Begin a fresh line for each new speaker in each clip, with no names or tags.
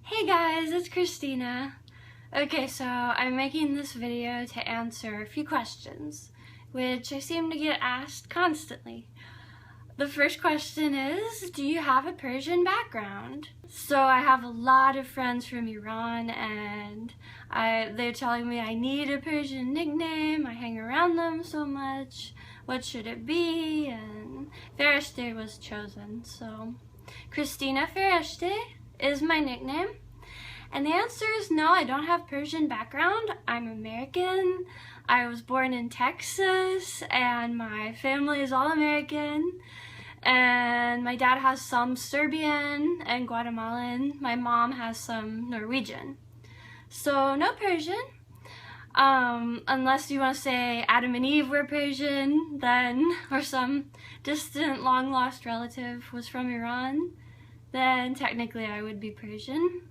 Hey guys, it's Christina. Okay, so I'm making this video to answer a few questions, which I seem to get asked constantly. The first question is, do you have a Persian background? So I have a lot of friends from Iran and they're telling me I need a Persian nickname, I hang around them so much, what should it be? And Fereshte was chosen, so Christina Fereshte is my nickname. And the answer is no, I don't have Persian background. I'm American. I was born in Texas and my family is all American. And my dad has some Serbian and Guatemalan. My mom has some Norwegian. So no Persian. Unless you want to say Adam and Eve were Persian, then, or some distant long lost relative was from Iran, then technically I would be Persian.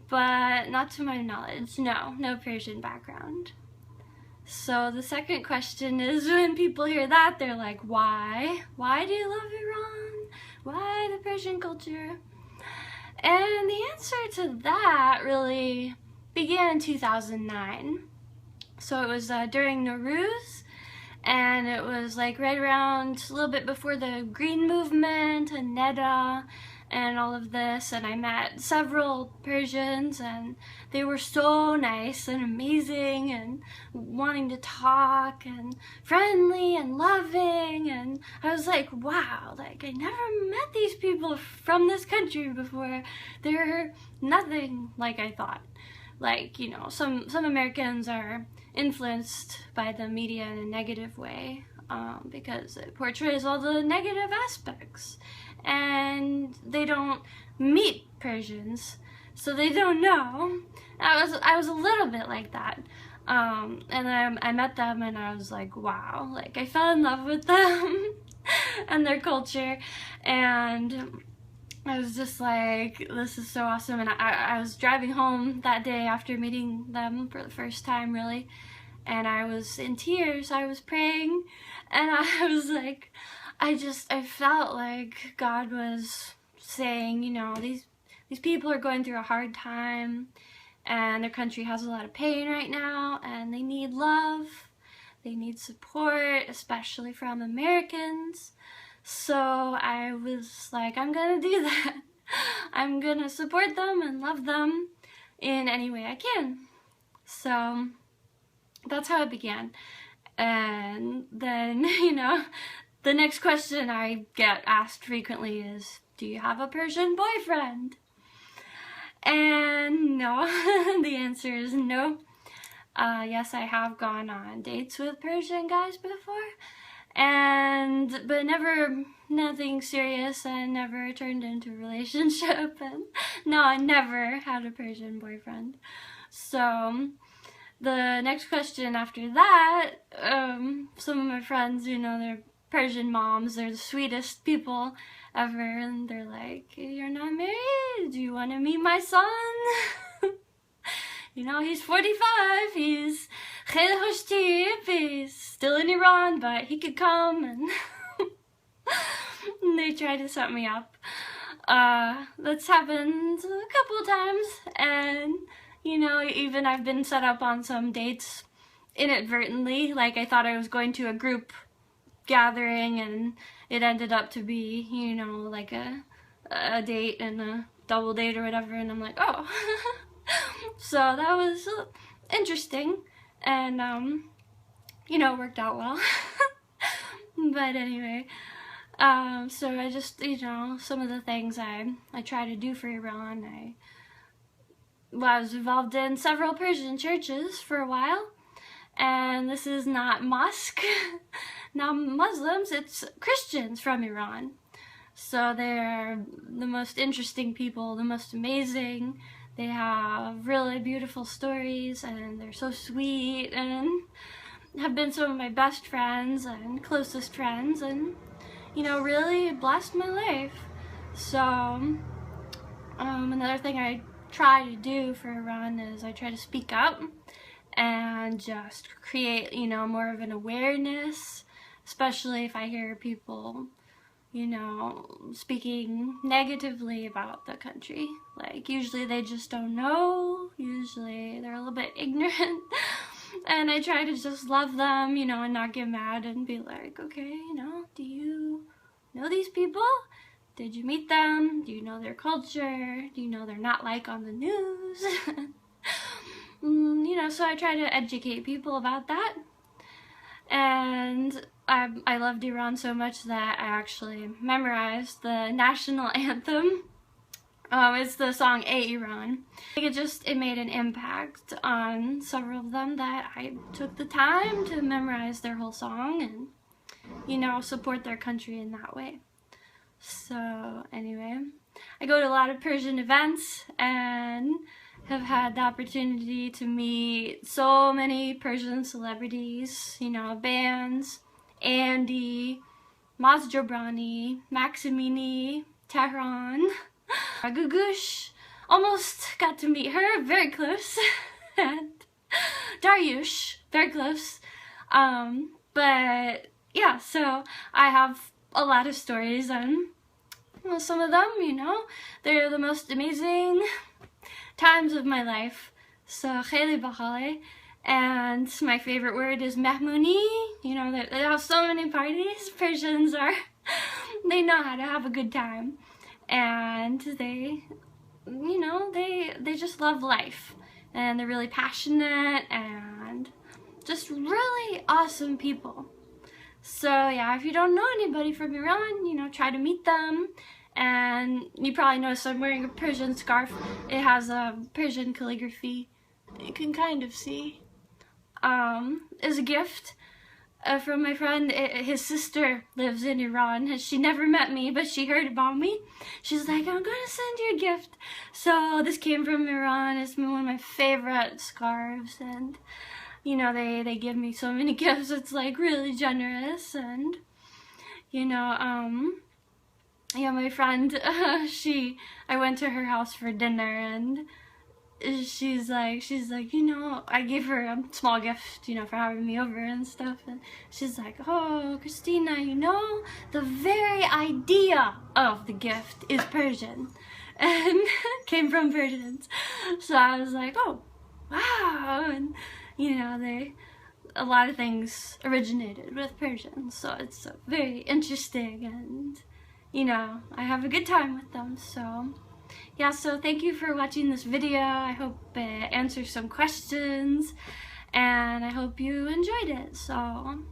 But not to my knowledge, no Persian background. So the second question is, when people hear that, they're like, why? Why do you love Iran? Why the Persian culture? And the answer to that really began in 2009. So it was during Nowruz, and it was like right around a little bit before the Green Movement and Neda and all of this, and I met several Persians and they were so nice and amazing and wanting to talk and friendly and loving, and I was like, wow, like I never met these people from this country before. They're nothing like I thought. Like, you know, some Americans are influenced by the media in a negative way because it portrays all the negative aspects, and they don't meet Persians, so they don't know. I was a little bit like that, and then I met them and I was like, wow, like I fell in love with them and their culture, and I was just like, this is so awesome. And I was driving home that day after meeting them for the first time, really, and I was in tears. I was praying, and I was like, I felt like God was saying, you know, these people are going through a hard time, and their country has a lot of pain right now, and they need love, they need support, especially from Americans. So I was like, I'm gonna do that. I'm gonna support them and love them in any way I can. So that's how it began. And then, you know, the next question I get asked frequently is, do you have a Persian boyfriend? And no, the answer is no. Yes, I have gone on dates with Persian guys before, but never, nothing serious, and never turned into a relationship, and no, I never had a Persian boyfriend. So the next question after that, some of my friends, you know, they're Persian moms, they're the sweetest people ever, and they're like, you're not married, do you want to meet my son? You know, he's 45, he's kheyli hosh tip, he's still in Iran, but he could come, and they tried to set me up. That's happened a couple of times, and, you know, even I've been set up on some dates inadvertently. Like, I thought I was going to a group gathering, and it ended up to be, you know, like a date and a double date or whatever, and I'm like, oh. So that was interesting, and you know, worked out well. But anyway, so I just, you know, some of the things I try to do for Iran, I was involved in several Persian churches for a while, and this is not mosque, not Muslims, it's Christians from Iran. So they're the most interesting people, the most amazing. They have really beautiful stories, and they're so sweet, and have been some of my best friends and closest friends, and, you know, really blessed my life. So another thing I try to do for Iran is I try to speak up and just create, you know, more of an awareness, especially if I hear people you know, speaking negatively about the country. Like, usually they just don't know, usually they're a little bit ignorant, and I try to just love them, you know, and not get mad and be like, okay, you know, do you know these people? Did you meet them? Do you know their culture? Do you know they're not like on the news? You know, so I try to educate people about that. And I loved Iran so much that I actually memorized the national anthem. It's the song "Ey Iran." It made an impact on several of them that I took the time to memorize their whole song and, you know, support their country in that way. So anyway, I go to a lot of Persian events and have had the opportunity to meet so many Persian celebrities, you know, bands, Andy, Maz Jobrani, Maximini, Tehran, Gugush, almost got to meet her, very close, and Daryush, very close, but yeah, so I have a lot of stories, and well, some of them, you know, they're the most amazing times of my life. So kheyli bahale, and my favorite word is mamnooni. You know, they have so many parties. Persians they know how to have a good time, and they, you know, they just love life, and they're really passionate and just really awesome people. So yeah, if you don't know anybody from Iran, you know, try to meet them. And you probably notice I'm wearing a Persian scarf. It has a Persian calligraphy. You can kind of see. As a gift from my friend. His sister lives in Iran. She never met me, but she heard about me. She's like, I'm gonna send you a gift. So this came from Iran. It's one of my favorite scarves, and you know, they give me so many gifts. It's like really generous. And you know, yeah, my friend, I went to her house for dinner, and she's like, you know, I gave her a small gift, you know, for having me over and stuff, and she's like, oh, Christina, you know, the very idea of the gift is Persian, and came from Persians. So I was like, oh, wow, and you know, a lot of things originated with Persians, so it's very interesting, and you know, I have a good time with them. So yeah, so thank you for watching this video. I hope it answers some questions, and I hope you enjoyed it. So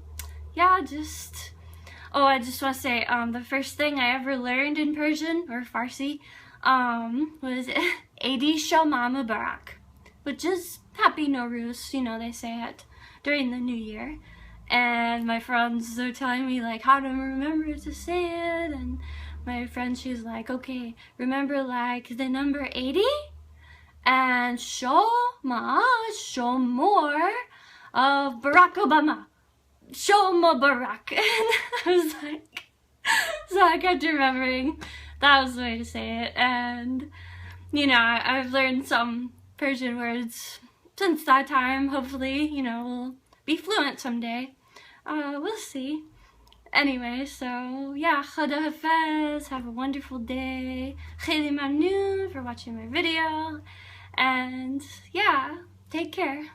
yeah, I just want to say, the first thing I ever learned in Persian, or Farsi, was Eid Shoma Mubarak, which is Happy Nowruz. You know, they say it during the New Year. And my friends are telling me like how to remember to say it, and my friend, she's like, okay, remember like the number 80 and show more of Barack Obama, show more Barack. And I was like, so I kept remembering that was the way to say it. And you know, I've learned some Persian words since that time. Hopefully, you know, we'll be fluent someday. We'll see. Anyway, so yeah, Khuda Hafez, have a wonderful day. Kheyli mamnoon for watching my video. And yeah, take care.